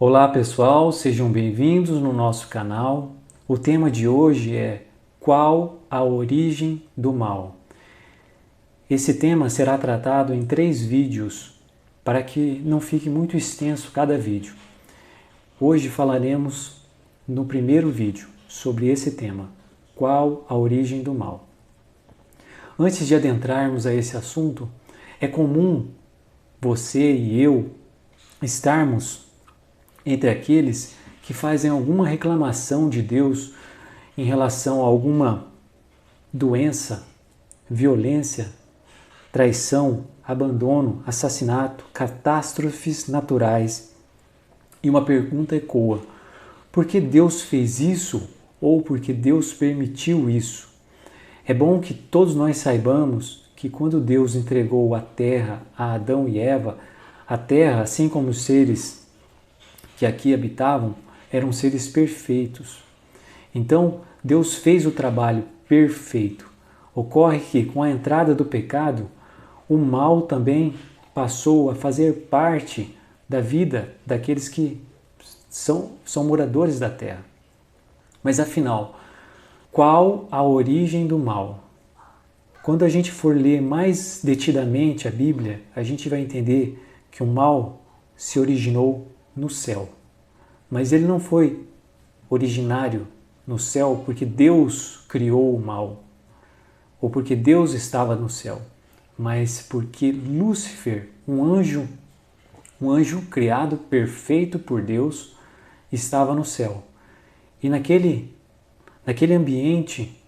Olá pessoal, sejam bem-vindos no nosso canal. O tema de hoje é Qual a origem do mal? Esse tema será tratado em 3 vídeos para que não fique muito extenso cada vídeo. Hoje falaremos no primeiro vídeo sobre esse tema, Qual a origem do mal? Antes de adentrarmos a esse assunto, é comum você e eu estarmos entre aqueles que fazem alguma reclamação de Deus em relação a alguma doença, violência, traição, abandono, assassinato, catástrofes naturais. E uma pergunta ecoa: por que Deus fez isso ou por que Deus permitiu isso? É bom que todos nós saibamos que quando Deus entregou a terra a Adão e Eva, a terra, assim como os seres que aqui habitavam, eram seres perfeitos. Então, Deus fez o trabalho perfeito. Ocorre que, com a entrada do pecado, o mal também passou a fazer parte da vida daqueles que são moradores da terra. Mas afinal, qual a origem do mal? Quando a gente for ler mais detidamente a Bíblia, a gente vai entender que o mal se originou no céu. Mas ele não foi originário no céu porque Deus criou o mal, ou porque Deus estava no céu, mas porque Lúcifer, um anjo criado perfeito por Deus, estava no céu. E naquele ambiente,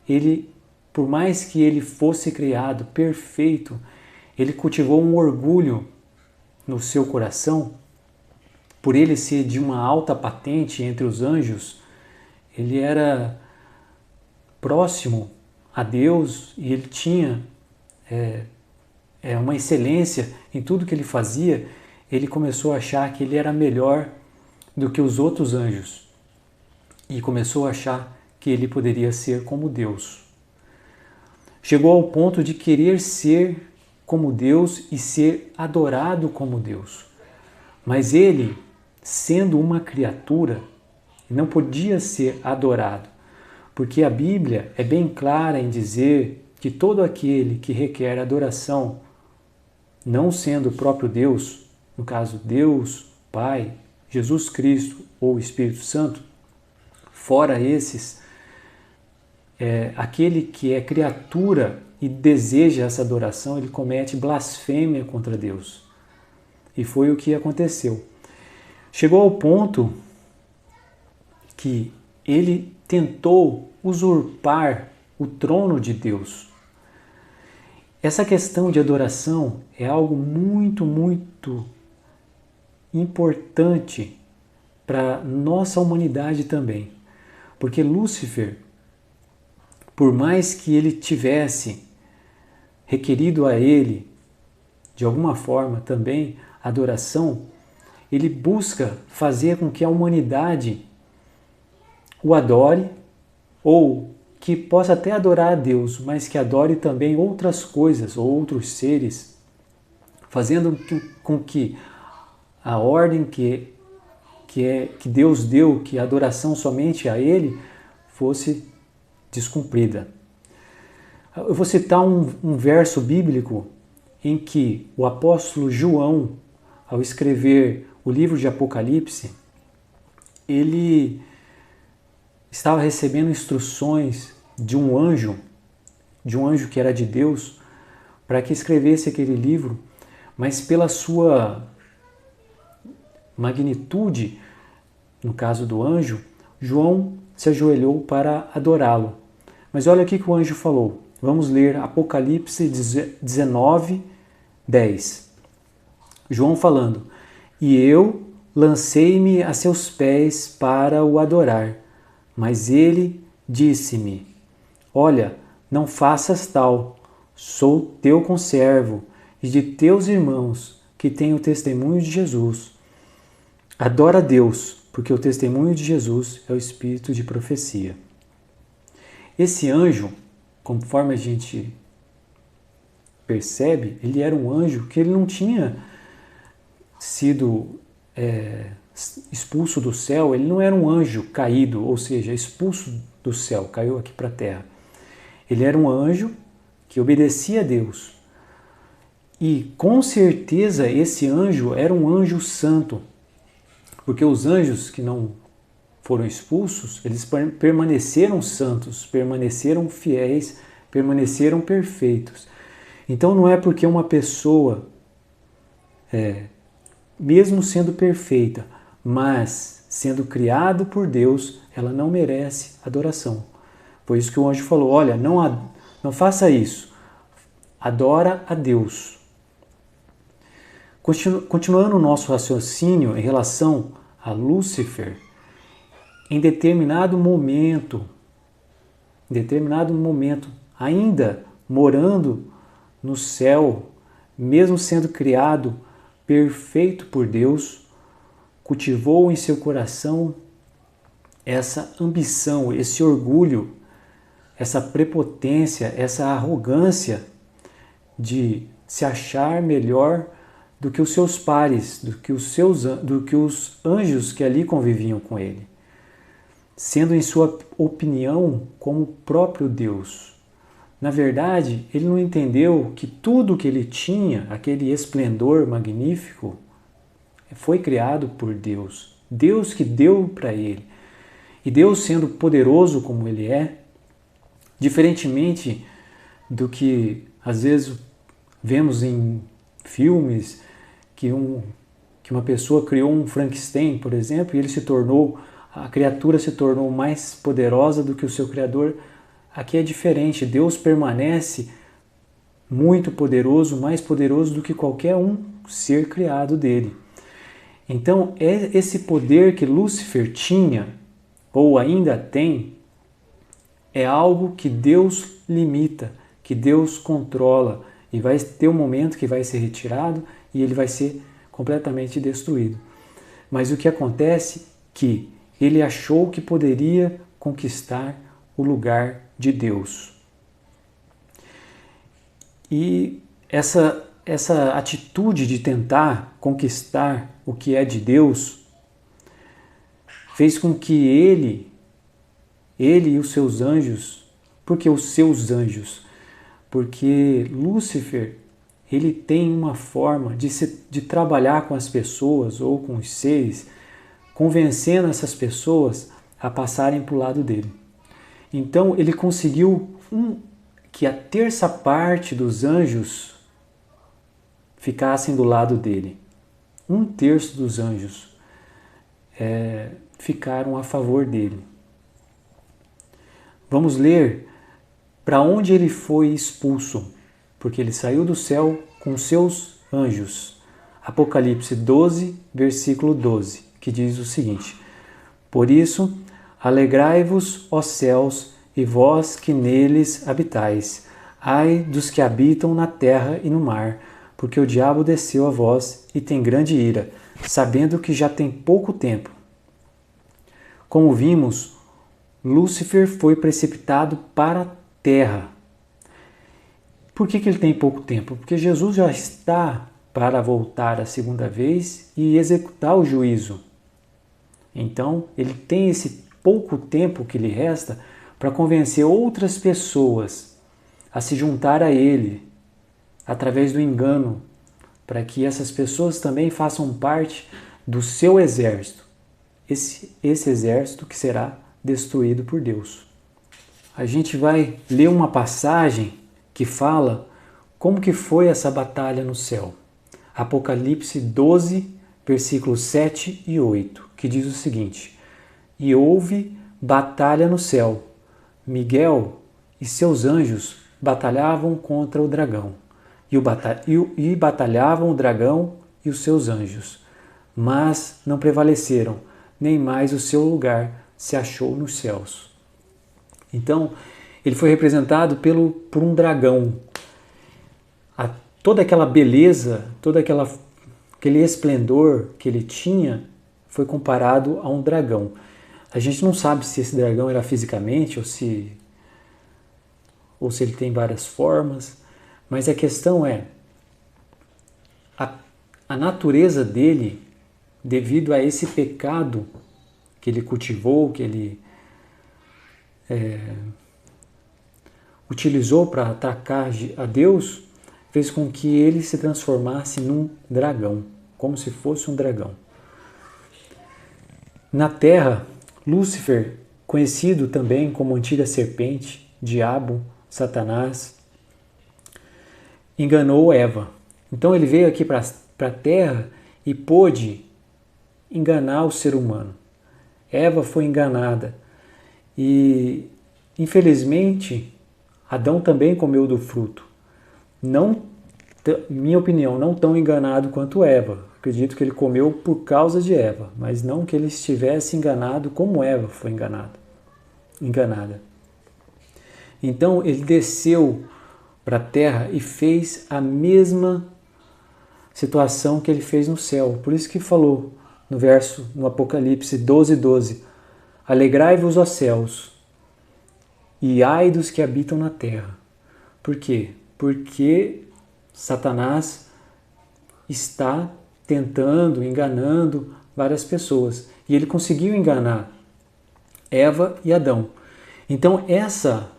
ele, por mais que ele fosse criado perfeito, ele cultivou um orgulho no seu coração. Por ele ser de uma alta patente entre os anjos, ele era próximo a Deus e ele tinha uma excelência em tudo que ele fazia. Ele começou a achar que ele era melhor do que os outros anjos e começou a achar que ele poderia ser como Deus. Chegou ao ponto de querer ser como Deus e ser adorado como Deus. Mas ele, sendo uma criatura, não podia ser adorado, porque a Bíblia é bem clara em dizer que todo aquele que requer adoração, não sendo o próprio Deus, no caso Deus, Pai, Jesus Cristo ou Espírito Santo, fora esses, aquele que é criatura e deseja essa adoração, ele comete blasfêmia contra Deus. E foi o que aconteceu. Chegou ao ponto que ele tentou usurpar o trono de Deus. Essa questão de adoração é algo muito, muito importante para nossa humanidade também. Porque Lúcifer, por mais que ele tivesse requerido a ele, de alguma forma também, adoração, ele busca fazer com que a humanidade o adore, ou que possa até adorar a Deus, mas que adore também outras coisas ou outros seres, fazendo com que a ordem que Deus deu, que a adoração somente a Ele, fosse descumprida. Eu vou citar um verso bíblico em que o apóstolo João, ao escrever o livro de Apocalipse, ele estava recebendo instruções de um anjo que era de Deus, para que escrevesse aquele livro, mas pela sua magnitude, no caso do anjo, João se ajoelhou para adorá-lo. Mas olha o que o anjo falou. Vamos ler Apocalipse 19, 10. João falando: E eu lancei-me a seus pés para o adorar, mas ele disse-me: Olha, não faças tal, sou teu conservo e de teus irmãos que têm o testemunho de Jesus. Adora a Deus, porque o testemunho de Jesus é o espírito de profecia. Esse anjo, conforme a gente percebe, ele era um anjo que ele não tinha sido expulso do céu, ele não era um anjo caído, ou seja, expulso do céu, caiu aqui para a terra. Ele era um anjo que obedecia a Deus. E com certeza esse anjo era um anjo santo, porque os anjos que não foram expulsos, eles permaneceram santos, permaneceram fiéis, permaneceram perfeitos. Então não é porque uma pessoa, mesmo sendo perfeita, mas sendo criado por Deus, ela não merece adoração. Foi isso que o anjo falou, olha, não faça isso, adora a Deus. Continuando o nosso raciocínio em relação a Lúcifer, em determinado momento, ainda morando no céu, mesmo sendo criado perfeito por Deus, cultivou em seu coração essa ambição, esse orgulho, essa prepotência, essa arrogância de se achar melhor do que os seus pares, do que os anjos que ali conviviam com ele, sendo em sua opinião como o próprio Deus. Na verdade, ele não entendeu que tudo que ele tinha, aquele esplendor magnífico, foi criado por Deus. Deus que deu para ele. E Deus, sendo poderoso como ele é, diferentemente do que às vezes vemos em filmes, que uma pessoa criou um Frankenstein, por exemplo, e a criatura se tornou mais poderosa do que o seu criador. Aqui é diferente, Deus permanece muito poderoso, mais poderoso do que qualquer um ser criado dele. Então, esse poder que Lúcifer tinha, ou ainda tem, é algo que Deus limita, que Deus controla, e vai ter um momento que vai ser retirado e ele vai ser completamente destruído. Mas o que acontece é que ele achou que poderia conquistar o lugar de Deus. E essa atitude de tentar conquistar o que é de Deus fez com que ele e os seus anjos, porque os seus anjos, porque Lúcifer, ele tem uma forma de trabalhar com as pessoas ou com os seres, convencendo essas pessoas a passarem para o lado dele. Então ele conseguiu que a terça parte dos anjos ficassem do lado dele. 1/3 dos anjos ficaram a favor dele. Vamos ler para onde ele foi expulso, porque ele saiu do céu com seus anjos. Apocalipse 12, versículo 12, que diz o seguinte: Por isso, alegrai-vos, ó céus, e vós que neles habitais. Ai dos que habitam na terra e no mar, porque o diabo desceu a vós e tem grande ira, sabendo que já tem pouco tempo. Como vimos, Lúcifer foi precipitado para a terra. Por que ele tem pouco tempo? Porque Jesus já está para voltar a segunda vez e executar o juízo. Então, ele tem esse pouco tempo que lhe resta para convencer outras pessoas a se juntar a ele através do engano, para que essas pessoas também façam parte do seu exército. Esse exército que será destruído por Deus. A gente vai ler uma passagem que fala como que foi essa batalha no céu. Apocalipse 12, versículos 7 e 8, que diz o seguinte: E houve batalha no céu. Miguel e seus anjos batalhavam contra o dragão. E batalhavam o dragão e os seus anjos. Mas não prevaleceram, nem mais o seu lugar se achou nos céus. Então, ele foi representado por um dragão. Toda aquela beleza, aquele esplendor que ele tinha foi comparado a um dragão. A gente não sabe se esse dragão era fisicamente ou se ele tem várias formas, mas a questão é, a natureza dele devido a esse pecado que ele cultivou, que ele utilizou para atacar a Deus, fez com que ele se transformasse num dragão, como se fosse um dragão. Na terra, Lúcifer, conhecido também como antiga serpente, diabo, Satanás, enganou Eva. Então ele veio aqui para a terra e pôde enganar o ser humano. Eva foi enganada e, infelizmente, Adão também comeu do fruto. Não, minha opinião, não tão enganado quanto Eva. Acredito que ele comeu por causa de Eva, mas não que ele estivesse enganado como Eva foi enganada. Então ele desceu para a terra e fez a mesma situação que ele fez no céu. Por isso que falou no Apocalipse 12:12, alegrai-vos, ó céus, e ai dos que habitam na terra. Por quê? Porque Satanás está tentando, enganando várias pessoas. E ele conseguiu enganar Eva e Adão. Então essa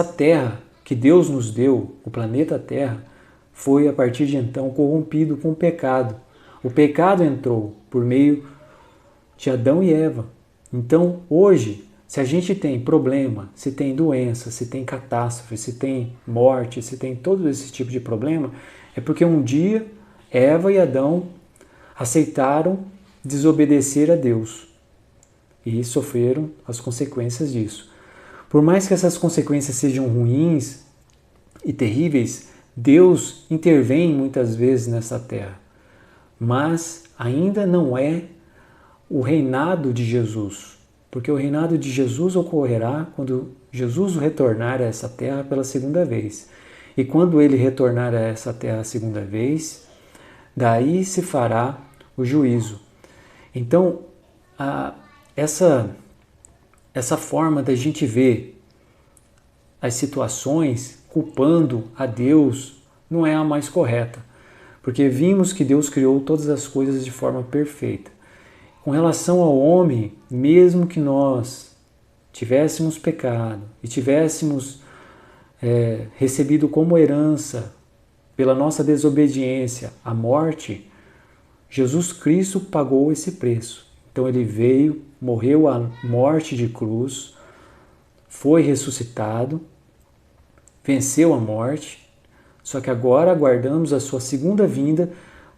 terra que Deus nos deu, o planeta Terra, foi a partir de então corrompido com o pecado. O pecado entrou por meio de Adão e Eva. Então hoje, se a gente tem problema, se tem doença, se tem catástrofe, se tem morte, se tem todo esse tipo de problema, é porque um dia Eva e Adão aceitaram desobedecer a Deus e sofreram as consequências disso. Por mais que essas consequências sejam ruins e terríveis, Deus intervém muitas vezes nessa terra, mas ainda não é o reinado de Jesus, porque o reinado de Jesus ocorrerá quando Jesus retornar a essa terra pela segunda vez. E quando ele retornar a essa terra a segunda vez, daí se fará o juízo. Então, essa forma da gente ver as situações culpando a Deus não é a mais correta, porque vimos que Deus criou todas as coisas de forma perfeita. Com relação ao homem, mesmo que nós tivéssemos pecado e tivéssemos recebido como herança, pela nossa desobediência, a morte, Jesus Cristo pagou esse preço. Então ele veio, morreu a morte de cruz, foi ressuscitado, venceu a morte, só que agora aguardamos a sua segunda vinda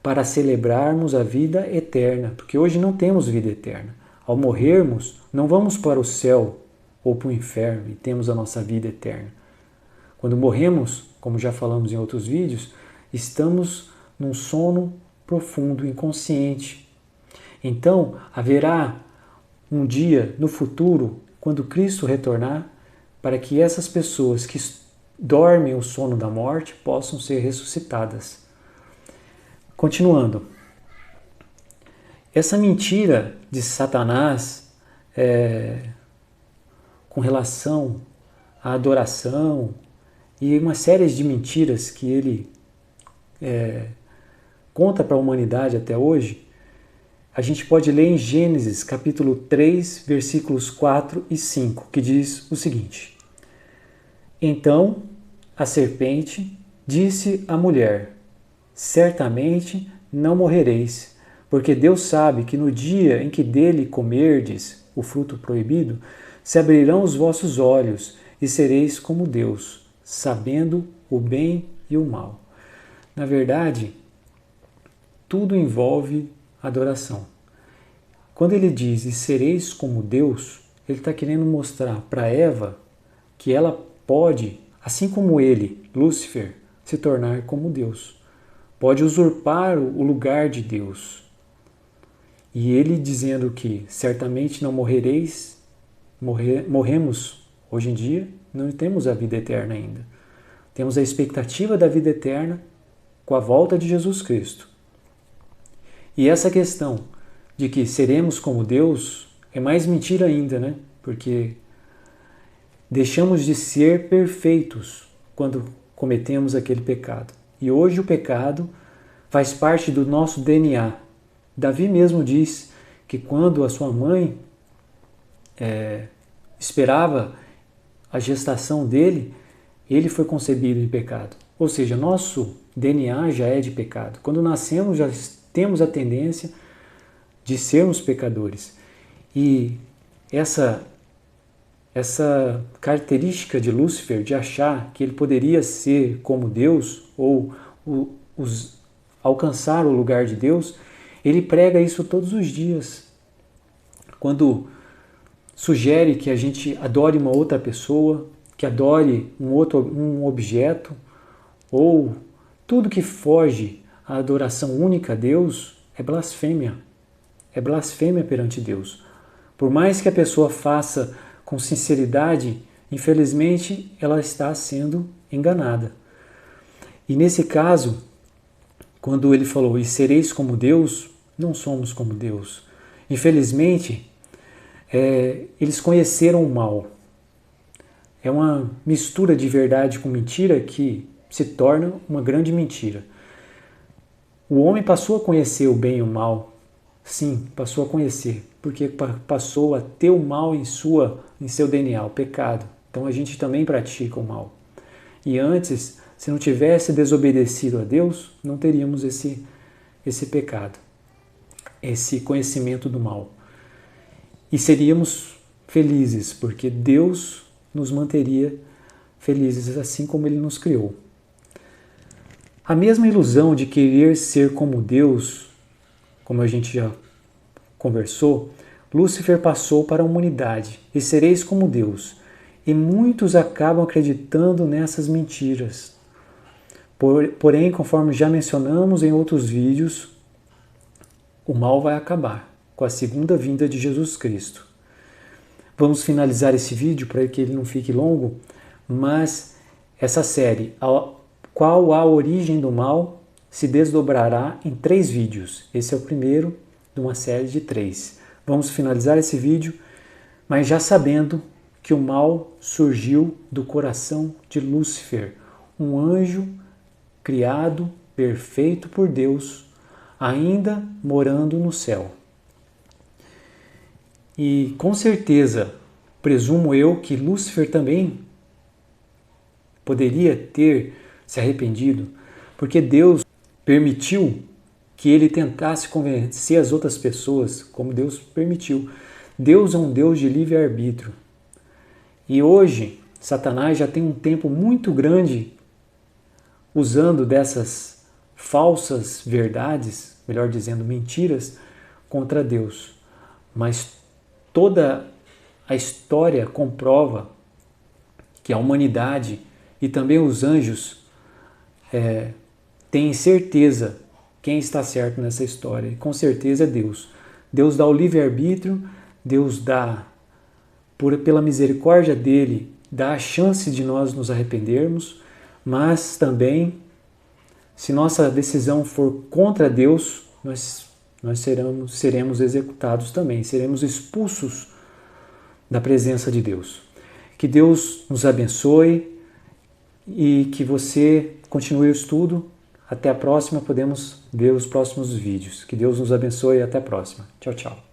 para celebrarmos a vida eterna, porque hoje não temos vida eterna. Ao morrermos, não vamos para o céu ou para o inferno e temos a nossa vida eterna. Quando morremos, como já falamos em outros vídeos, estamos num sono profundo, inconsciente. Então, haverá um dia no futuro, quando Cristo retornar, para que essas pessoas que dormem o sono da morte possam ser ressuscitadas. Continuando, essa mentira de Satanás com relação à adoração e uma série de mentiras que ele conta para a humanidade até hoje, a gente pode ler em Gênesis capítulo 3, versículos 4 e 5, que diz o seguinte: Então a serpente disse à mulher: Certamente não morrereis, porque Deus sabe que no dia em que dele comerdes o fruto proibido, se abrirão os vossos olhos e sereis como Deus, sabendo o bem e o mal. Na verdade, tudo envolve adoração. Quando ele diz e sereis como Deus, ele está querendo mostrar para Eva que ela pode, assim como ele, Lúcifer, se tornar como Deus. Pode usurpar o lugar de Deus. E ele dizendo que certamente não morrereis, morremos hoje em dia, não temos a vida eterna ainda. Temos a expectativa da vida eterna com a volta de Jesus Cristo. E essa questão de que seremos como Deus é mais mentira ainda, né? Porque deixamos de ser perfeitos quando cometemos aquele pecado. E hoje o pecado faz parte do nosso DNA. Davi mesmo diz que quando a sua mãe esperava a gestação dele, ele foi concebido em pecado. Ou seja, nosso DNA já é de pecado. Quando nascemos, já temos a tendência de sermos pecadores. E essa característica de Lúcifer, de achar que ele poderia ser como Deus ou alcançar o lugar de Deus, ele prega isso todos os dias. Quando sugere que a gente adore uma outra pessoa, que adore um objeto, ou tudo que foge à adoração única a Deus, é blasfêmia. É blasfêmia perante Deus. Por mais que a pessoa faça com sinceridade, infelizmente ela está sendo enganada. E nesse caso, quando ele falou, e sereis como Deus, não somos como Deus. Infelizmente, eles conheceram o mal. É uma mistura de verdade com mentira que se torna uma grande mentira. O homem passou a conhecer o bem e o mal. Sim, passou a conhecer, porque passou a ter o mal em seu DNA, o pecado. Então a gente também pratica o mal. E antes, se não tivesse desobedecido a Deus, não teríamos esse pecado, esse conhecimento do mal. E seríamos felizes, porque Deus nos manteria felizes assim como Ele nos criou. A mesma ilusão de querer ser como Deus, como a gente já conversou, Lúcifer passou para a humanidade, e sereis como Deus. E muitos acabam acreditando nessas mentiras. Porém, conforme já mencionamos em outros vídeos, o mal vai acabar com a segunda vinda de Jesus Cristo. Vamos finalizar esse vídeo para que ele não fique longo, mas essa série, Qual a Origem do Mal, se desdobrará em 3 vídeos. Esse é o primeiro de uma série de 3. Vamos finalizar esse vídeo, mas já sabendo que o mal surgiu do coração de Lúcifer, um anjo criado, perfeito por Deus, ainda morando no céu. E com certeza, presumo eu que Lúcifer também poderia ter se arrependido, porque Deus permitiu que ele tentasse convencer as outras pessoas, como Deus permitiu. Deus é um Deus de livre-arbítrio. E hoje, Satanás já tem um tempo muito grande usando dessas falsas verdades, melhor dizendo, mentiras, contra Deus. Mas toda a história comprova que a humanidade e também os anjos têm certeza quem está certo nessa história. E com certeza é Deus. Deus dá o livre-arbítrio, Deus dá, pela misericórdia dele, dá a chance de nós nos arrependermos, mas também, se nossa decisão for contra Deus, nós seremos executados também, seremos expulsos da presença de Deus. Que Deus nos abençoe e que você continue o estudo. Até a próxima, podemos ver os próximos vídeos. Que Deus nos abençoe e até a próxima. Tchau, tchau.